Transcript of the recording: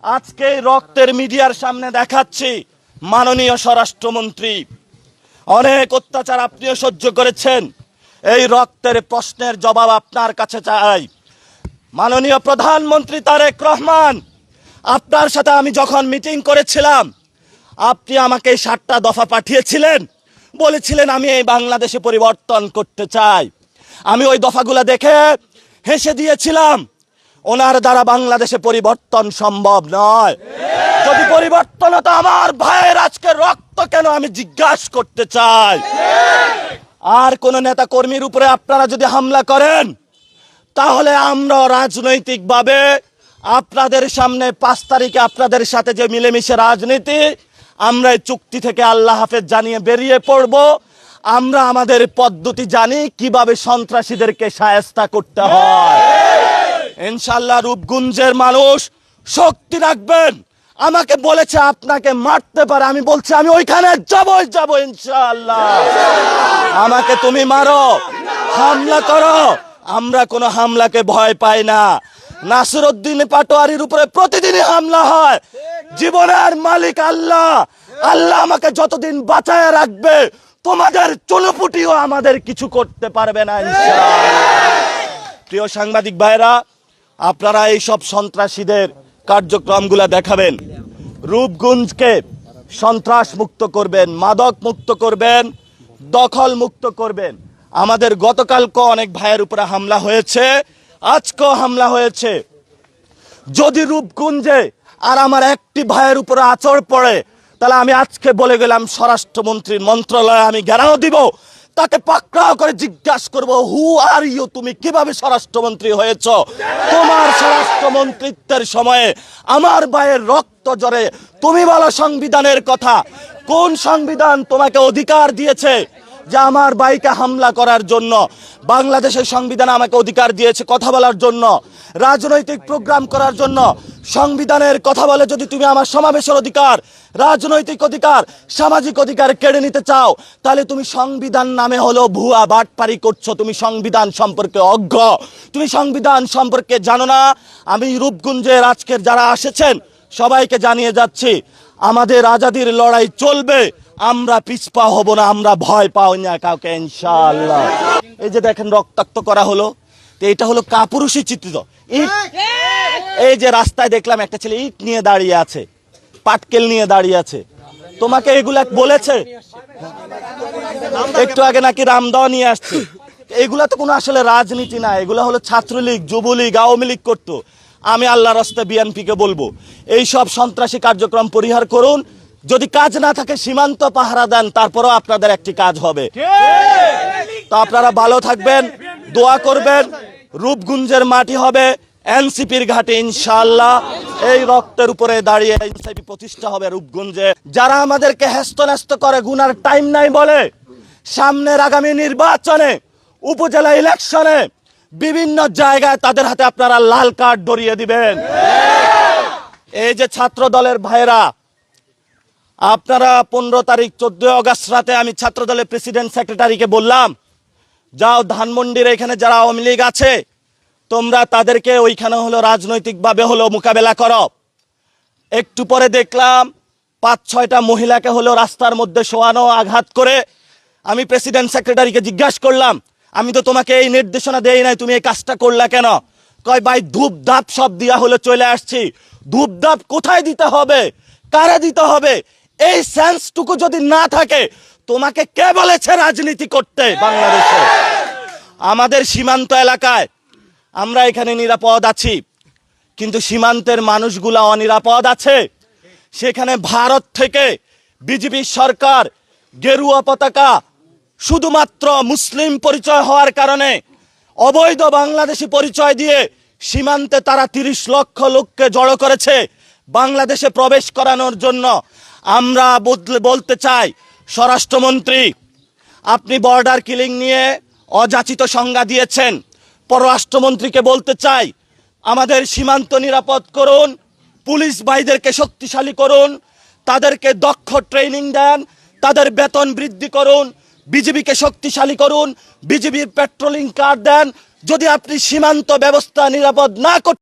আজকে রক্তের মিডিয়ার সামনে দেখাচ্ছি, মাননীয় স্বরাষ্ট্রমন্ত্রী, অনেক অত্যাচার আপনিও সহ্য করেছেন। এই রক্তের প্রশ্নের জবাব আপনার কাছে চাই। মাননীয় প্রধানমন্ত্রী তারেক রহমান, আপনার সাথে আমি যখন মিটিং করেছিলাম, আপনি আমাকে 7টা দফা পাঠিয়েছিলেন, বলেছিলেন আমি এই বাংলাদেশে পরিবর্তন করতে চাই। আমি ওই দফাগুলো দেখে হেসে দিয়েছিলাম। ওনার দ্বারা বাংলাদেশে পরিবর্তন সম্ভব নয়। যদি পরিবর্তন হতো, আমার ভাইয়ের আজকে রক্ত কেন, আমি জিজ্ঞাসা করতে চাই। আর কোন নেতা কর্মীর উপরে আপনারা যদি হামলা করেন, তাহলে আমরা রাজনৈতিকভাবে আপনাদের সামনে 5 তারিখে আপনাদের সাথে যে মিলেমিশে রাজনীতি, আমরা এই চুক্তি থেকে আল্লাহ হাফেজ জানিয়ে বেরিয়ে পড়ব। আমরা আমাদের পদ্ধতি জানি কিভাবে সন্ত্রাসীদেরকে শায়েস্তা করতে হয়। ইনশাআল্লাহ রূপগঞ্জের মানুষ শক্তি রাখবেন। আমাকে বলেছে আপনাকে মারতে পারে, আমি বলছি আমি ওইখানে যাব ইনশাআল্লাহ। আমাকে তুমি মারো, হামলা করো, আমরা কোনো হামলাকে ভয় পাই না। নাসিরউদ্দিন পাটোয়ারির উপরে প্রতিদিনই হামলা হয়। জীবনের মালিক আল্লাহ। আল্লাহ আমাকে যতদিন বাঁচায় রাখবে, তোমাদের চুনোপুটিও আমাদের কিছু করতে পারবে না ইনশাআল্লাহ। প্রিয় সাংবাদিক ভাইরা, আপনারা এই সব সন্ত্রাসীদের কার্যক্রমগুলো দেখাবেন, রূপগঞ্জকে সন্ত্রাস মুক্ত করবেন, মাদক মুক্ত করবেন, দখল মুক্ত করবেন। আমাদের গতকালকে অনেক ভাইয়ের উপরে হামলা হয়েছে, আজকেও হামলা হয়েছে। যদি রূপগঞ্জে আর আমার একটি ভাইয়ের উপরে আচর পড়ে, তাহলে আমি আজকে বলে গেলাম স্বরাষ্ট্রমন্ত্রীর মন্ত্রণালয়ে আমি ঘেরাও দিব, তাকে পাকড়াও করে জিজ্ঞাসা করব, হু আর ইউ, তুমি কিভাবে স্বরাষ্ট্রমন্ত্রী হয়েছ? তোমার স্বরাষ্ট্রমন্ত্রিত্বের সময়ে আমার ভাইয়ের রক্ত ঝরে, তুমি বলো সংবিধানের কথা। কোন সংবিধান তোমাকে অধিকার দিয়েছে যে আমার ভাইকে হামলা করার জন্য? বাংলাদেশের সংবিধান আমাকে অধিকার দিয়েছে কথা বলার জন্য, রাজনৈতিক প্রোগ্রাম করার জন্য। সংবিধানের কথা বলে যদি তুমি আমার সমাবেশের অধিকার, রাজনৈতিক অধিকার, সামাজিক অধিকার কেড়ে নিতে চাও, তাহলে তুমি সংবিধান নামে হলো ভুয়া বাটপারি করছো। তুমি সংবিধান সম্পর্কে অজ্ঞ, তুমি সংবিধান সম্পর্কে জানো না। আমি রূপগঞ্জের আজকের যারা এসেছেন সবাইকে জানিয়ে যাচ্ছি, আমাদের আজাদির লড়াই চলবে, আমরা পিছপা হব না, আমরা ভয় পাও না কাউকে ইনশাআল্লাহ। এই যে দেখেন রক্তাক্ত করা হলো, তো এটা হলো কাপুরুষী চিত্রিত ইট। এই যে রাস্তায় দেখলাম একটা ছেলে ইট নিয়ে দাঁড়িয়ে আছে, পাটকেল নিয়ে দাঁড়িয়ে আছে। তোমাকে এগুলা বলেছে? একটু আগে নাকি রামদাও নিয়ে আসছে। এগুলা তো কোনো আসলে রাজনীতি না, এগুলা হলো ছাত্রলীগ, যুবলীগ, আওয়ামী লীগ করতো। আমি আল্লাহর রাস্তায় বিএনপিকে বলবো, এই সব সন্ত্রাসী কার্যক্রম পরিহার করুন। যদি কাজ না থাকে সীমান্ত পাহারা দেন, তারপরেও আপনাদের একটি কাজ হবে। তো আপনারা ভালো থাকবেন, দোয়া করবেন। রূপগঞ্জের মাটি হবে এনসিপির ঘাটে ইনশাআল্লাহ। এই রক্তের উপরে দাঁড়িয়ে এনসিপি প্রতিষ্ঠা হবে রূপগঞ্জে। যারা আমাদেরকে হেস্তনেস্ত করে, গুনার টাইম নাই বলে, সামনের আগামী নির্বাচনে, উপজেলা ইলেকশনে বিভিন্ন জায়গায় তাদের হাতে আপনারা লাল কার্ড ধরিয়ে দিবেন। এই যে ছাত্র দলের ভাইরা, আপনারা 15 তারিখ 14 আগস্ট রাতে আমি ছাত্র দলের প্রেসিডেন্ট সেক্রেটারিকে বললাম, যাও ধানমন্ডির এখানে যারা আওয়ামী লীগ আছে, তোমরা তাদেরকে ওইখানে হলো রাজনৈতিকভাবে হলো মোকাবেলা করো। একটু পরে দেখলাম 5-6টা মহিলাকে হলো রাস্তার মধ্যে শোয়ানো, আঘাত করে। আমি প্রেসিডেন্ট সেক্রেটারিকে জিজ্ঞাসা করলাম, আমি তো তোমাকে এই নির্দেশনা দেই নাই, তুমি এই কাজটা করলা কেন? কয় ভাই ধূপ ধাপ সব দিয়া হলো চলে আসছি। ধূপ ধাপ কোথায় দিতে হবে, কারে দিতে হবে, এই সেন্সটুকু যদি না থাকে, তোমাকে কে বলেছে রাজনীতি করতে? বাংলাদেশে আমাদের সীমান্ত এলাকায় আমরা এখানে নিরাপদ আছি, কিন্তু সীমান্তের মানুষগুলা অনিরাপদ আছে। সেখানে ভারত থেকে বিজেপি সরকার গেরুয়া পতাকা, শুধুমাত্র মুসলিম পরিচয় হওয়ার কারণে অবৈধ বাংলাদেশি পরিচয় দিয়ে সীমান্তে তারা 30 লক্ষ লোককে জড়ো করেছে বাংলাদেশে প্রবেশ করানোর জন্য। আমরা বলতে চাই, স্বরাষ্ট্রমন্ত্রী, আপনি বর্ডার কিলিং নিয়ে অযাচিত সংজ্ঞা দিয়েছেন। পররাষ্ট্রমন্ত্রীকে বলতে চাই, আমাদের সীমান্ত নিরাপদ করুন, পুলিশ ভাইদেরকে শক্তিশালী করুন, তাদেরকে দক্ষ ট্রেনিং দেন, তাদের বেতন বৃদ্ধি করুন, বিজিবিকে শক্তিশালী করুন, বিজিবির পেট্রোলিং কার দেন। যদি আপনি সীমান্ত ব্যবস্থা নিরাপদ না করতে